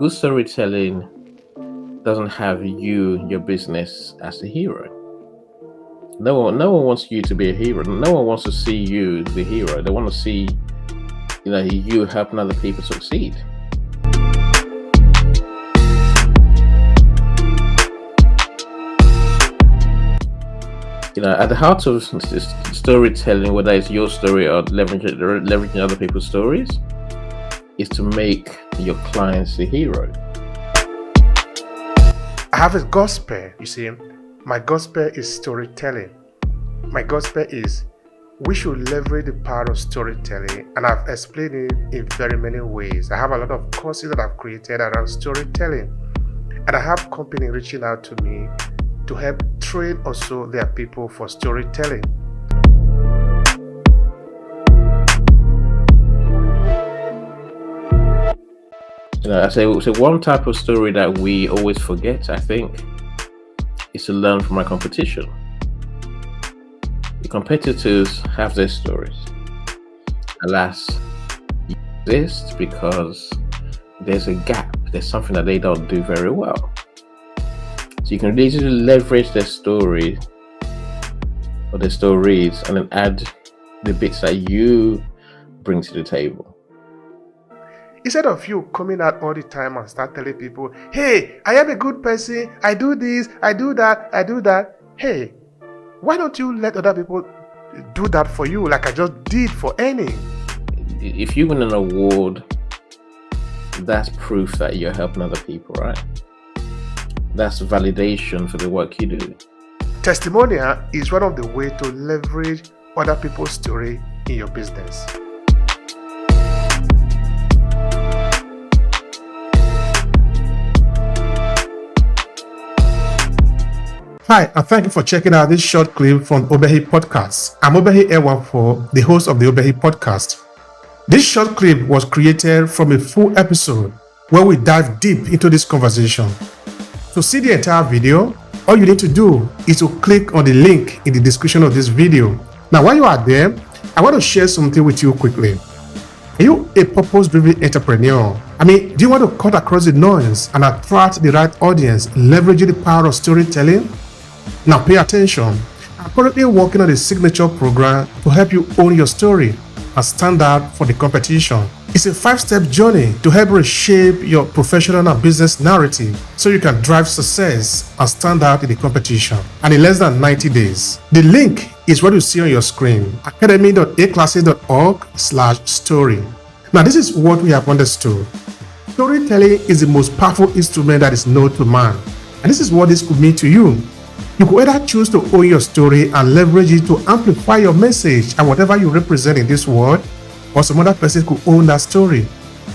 Good storytelling doesn't have your business, as the hero. No one wants you to be a hero. No one wants to see you the hero. They want to see, you helping other people succeed. At the heart of storytelling, whether it's your story or leveraging other people's stories, is to make your clients the hero. I have a gospel, you see. My gospel is storytelling. My gospel is we should leverage the power of storytelling, and I've explained it in very many ways. I have a lot of courses that I've created around storytelling, and I have companies reaching out to me to help train also their people for storytelling. I say one type of story that we always forget, I think, is to learn from our competition. The competitors have their stories. Alas, you exist because there's a gap. There's something that they don't do very well. So you can easily leverage their story or their stories and then add the bits that you bring to the table. Instead of you coming out all the time and start telling people, hey, I am a good person, I do this, I do that. Hey, why don't you let other people do that for you like I just did for Annie? If you win an award, that's proof that you're helping other people, right? That's validation for the work you do. Testimonial is one of the ways to leverage other people's story in your business. Hi, and thank you for checking out this short clip from Obehi Podcast. I'm Obehi Ewanfoh, the host of the Obehi Podcast. This short clip was created from a full episode where we dive deep into this conversation. To see the entire video, all you need to do is to click on the link in the description of this video. Now, while you are there, I want to share something with you quickly. Are you a purpose-driven entrepreneur? Do you want to cut across the noise and attract the right audience, leveraging the power of storytelling? Now pay attention. I'm currently working on a signature program to help you own your story and stand out for the competition. It's a 5-step journey to help reshape your professional and business narrative so you can drive success and stand out in the competition. And in less than 90 days. The link is what you see on your screen, academy.aclasses.org/story. Now this is what we have understood. Storytelling is the most powerful instrument that is known to man. And this is what this could mean to you. You could either choose to own your story and leverage it to amplify your message and whatever you represent in this world, or some other person could own that story.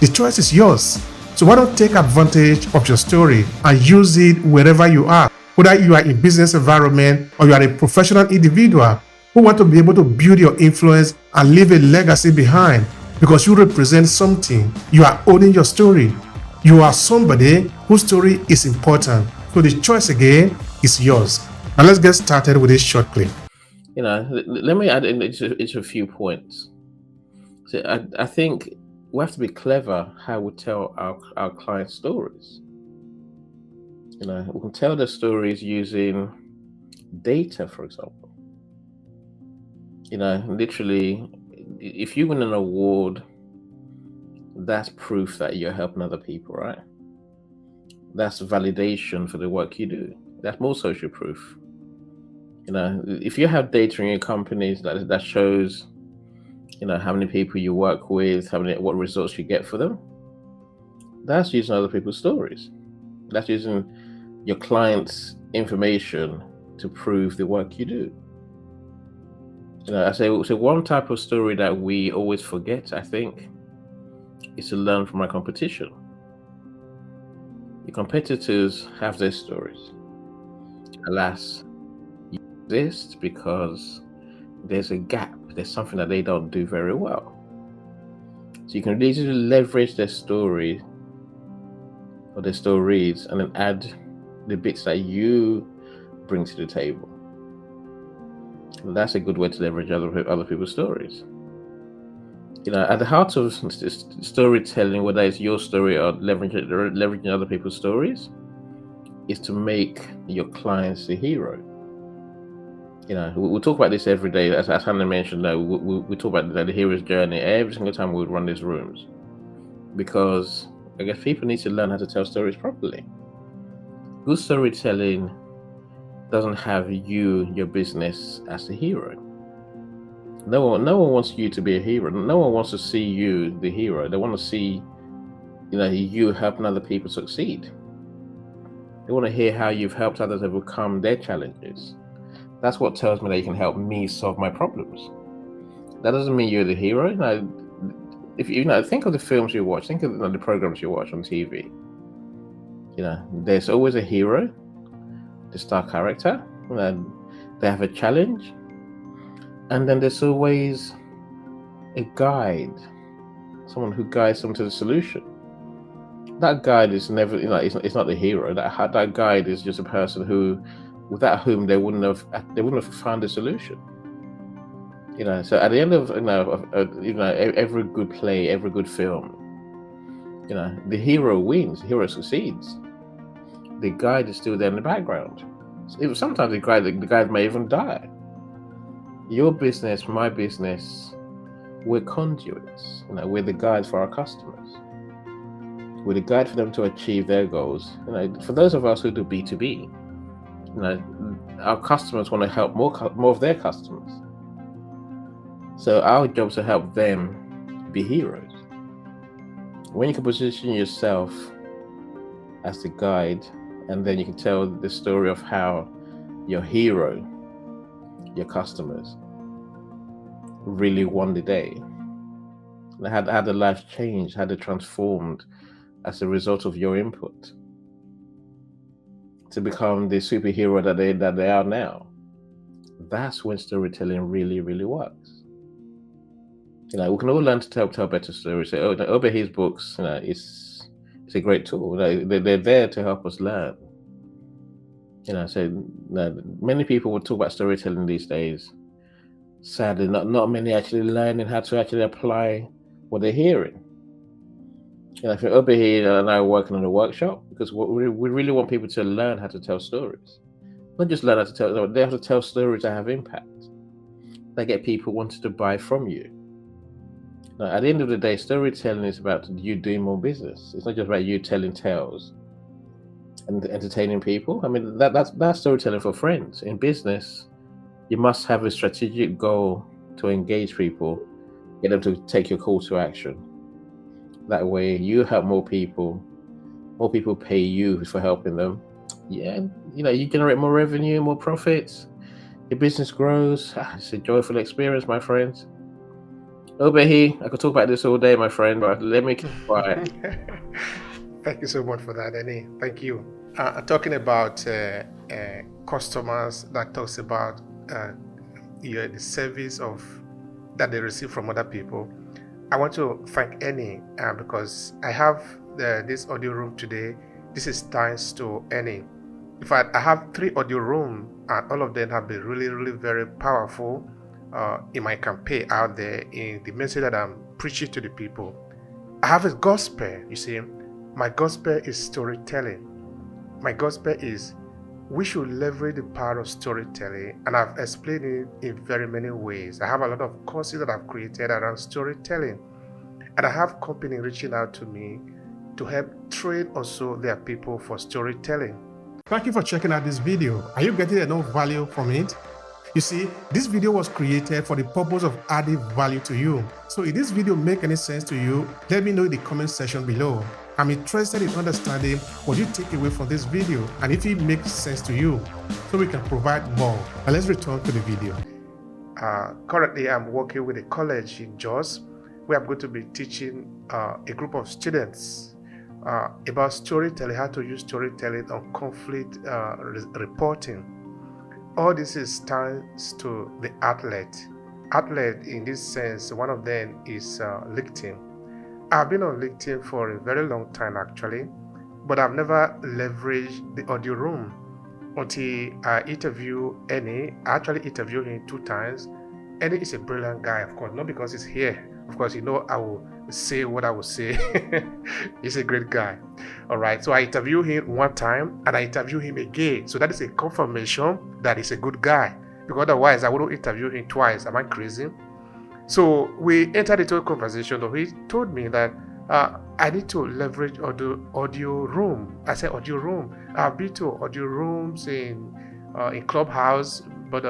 The choice is yours. So why don't take advantage of your story and use it wherever you are, whether you are in business environment or you are a professional individual who want to be able to build your influence and leave a legacy behind because you represent something. You are owning your story. You are somebody whose story is important. So the choice again is yours. Now let's get started with this short clip. Let me add into a few points. So I think we have to be clever how we tell our clients' stories. We can tell their stories using data, for example. Literally, if you win an award, that's proof that you're helping other people, right? That's validation for the work you do. That's more social proof. If you have data in your companies that shows, how many people you work with, what results you get for them, that's using other people's stories. That's using your clients' information to prove the work you do. I say one type of story that we always forget, I think, is to learn from our competition. The competitors have their stories. Alas, you exist because there's a gap. There's something that they don't do very well. So you can easily leverage their story or their stories and then add the bits that you bring to the table. And that's a good way to leverage other people's stories. At the heart of storytelling, whether it's your story or leveraging other people's stories, is to make your clients the hero. We talk about this every day. As Hannah mentioned, we talk about the hero's journey every single time we would run these rooms, because I guess people need to learn how to tell stories properly. Good storytelling doesn't have your business as the hero. No one wants you to be a hero. No one wants to see you the hero. They want to see, you helping other people succeed. They want to hear how you've helped others overcome their challenges. That's what tells me that you can help me solve my problems. That doesn't mean you're the hero. If think of the films you watch, think of the programs you watch on TV. There's always a hero, the star character. They have a challenge. And then there's always a guide, someone who guides them to the solution. That guide is never, it's not the hero. That guide is just a person who, without whom they wouldn't have found a solution. So at the end of every good play, every good film, the hero wins, the hero succeeds. The guide is still there in the background. Sometimes the guide may even die. Your business, my business, we're conduits. We're the guides for our customers. We're the guide for them to achieve their goals. For those of us who do B2B, our customers want to help more of their customers. So our job is to help them be heroes. When you can position yourself as the guide, and then you can tell the story of how your hero, your customers, really won the day, and how the life changed, how they transformed as a result of your input to become the superhero that they are now. That's when storytelling really, really works. We can all learn to tell better stories. So, Obehi's books, it's a great tool. They're there to help us learn. So many people will talk about storytelling these days. Sadly, not many actually learning how to actually apply what they're hearing. I think Obehi and I are working on a workshop because we really want people to learn how to tell stories. Not just learn how to tell, they have to tell stories that have impact. They get people wanting to buy from you. Now, at the end of the day, storytelling is about you doing more business. It's not just about you telling tales and entertaining people. I mean, that's storytelling for friends. In business, you must have a strategic goal to engage people, get them to take your call to action. That way, you help more people pay you for helping them. Yeah, you generate more revenue, more profits. Your business grows. It's a joyful experience, my friends. Obehi, I could talk about this all day, my friend, but let me keep quiet. Thank you so much for that, Annie. Thank you. Talking about customers, that talks about the service that they receive from other people. I want to thank Annie because I have this audio room today. This is thanks to Annie. In fact, I have 3 audio rooms, and all of them have been really, really very powerful in my campaign out there, in the message that I'm preaching to the people. I have a gospel. You see, my gospel is storytelling. My gospel is we should leverage the power of storytelling, and I've explained it in very many ways. I have a lot of courses that I've created around storytelling, and I have companies reaching out to me to help train also their people for storytelling. Thank you for checking out this video. Are you getting enough value from it? You see, this video was created for the purpose of adding value to you. So if this video make any sense to you, let me know in the comment section below. I'm interested in understanding what you take away from this video and if it makes sense to you, so we can provide more. Now let's return to the video. Currently, I'm working with a college in Jos, where I'm going to be teaching a group of students about storytelling, how to use storytelling on conflict reporting. All this is thanks to the outlet. Outlet, in this sense, one of them is LinkedIn. I've been on LinkedIn for a very long time actually, but I've never leveraged the audio room until I interview Annie. I actually interviewed him 2 times, Eddie is a brilliant guy, of course, not because he's here. Of course, I will say what I will say. He's a great guy. All right. So I interviewed him one time and I interviewed him again. So that is a confirmation that he's a good guy. Because otherwise, I wouldn't interview him twice. Am I crazy? So we entered into a conversation. He told me that I need to leverage audio room. I said audio room. I've been to audio rooms in Clubhouse, but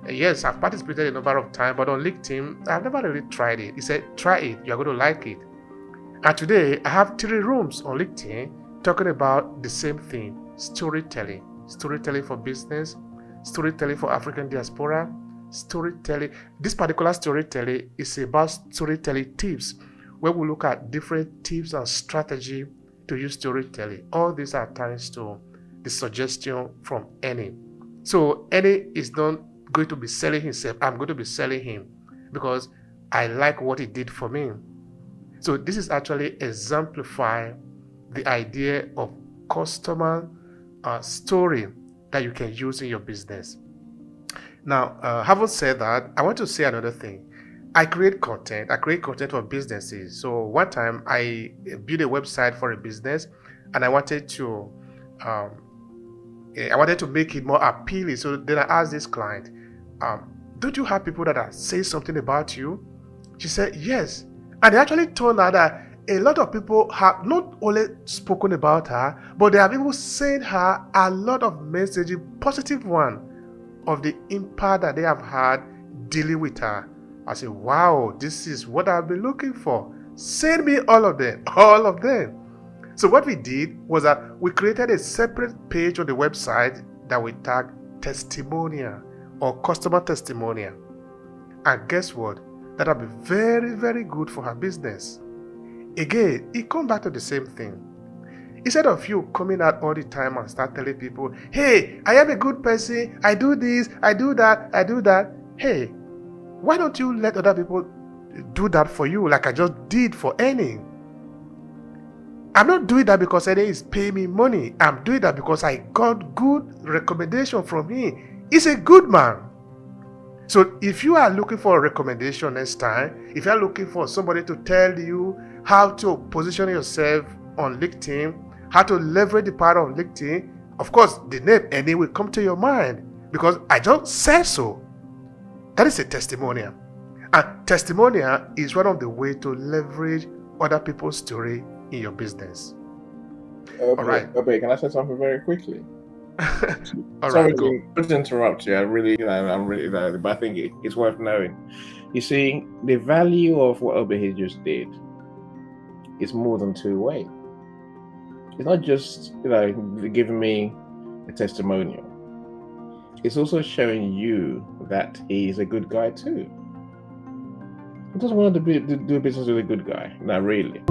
yes, I've participated a number of times. But on LinkedIn, I've never really tried it. He said, try it. You're going to like it. And today, I have 3 rooms on LinkedIn talking about the same thing: storytelling. Storytelling for business, storytelling for African diaspora, storytelling. This particular storytelling is about storytelling tips, where we look at different tips and strategy to use storytelling. All these are thanks to the suggestion from Annie. So Annie is not going to be selling himself. I'm going to be selling him because I like what he did for me. So this is actually exemplifying the idea of customer story that you can use in your business. Now, having said that, I want to say another thing. I create content for businesses. So one time I built a website for a business and I wanted to make it more appealing. So then I asked this client, don't you have people that say something about you? She said, yes. And it actually turned out that a lot of people have not only spoken about her, but they have even sent her a lot of messages, positive one, of the impact that they have had dealing with her. I said, wow, this is what I've been looking for. Send me all of them. So what we did was that we created a separate page on the website that we tagged testimonial or customer testimonial. And guess what? That'll be very, very good for her business. Again, it comes back to the same thing. Instead of you coming out all the time and start telling people, hey, I am a good person, I do this, I do that. Hey, why don't you let other people do that for you like I just did for Annie? I'm not doing that because Annie is paying me money. I'm doing that because I got good recommendation from him. He's a good man. So if you are looking for a recommendation next time, if you are looking for somebody to tell you how to position yourself on LinkedIn, how to leverage the power of LinkedIn, of course, the name Annie will come to your mind because I just said so. That is a testimonial. And testimonial is one of the ways to leverage other people's story in your business. All right. Okay, can I say something very quickly? All Sorry right, go. to interrupt you. But I think it's worth knowing. You see, the value of what Obehi just did is more than 2 ways. It's not just giving me a testimonial. It's also showing you that he's a good guy too. He doesn't want to do business with a good guy. Not really.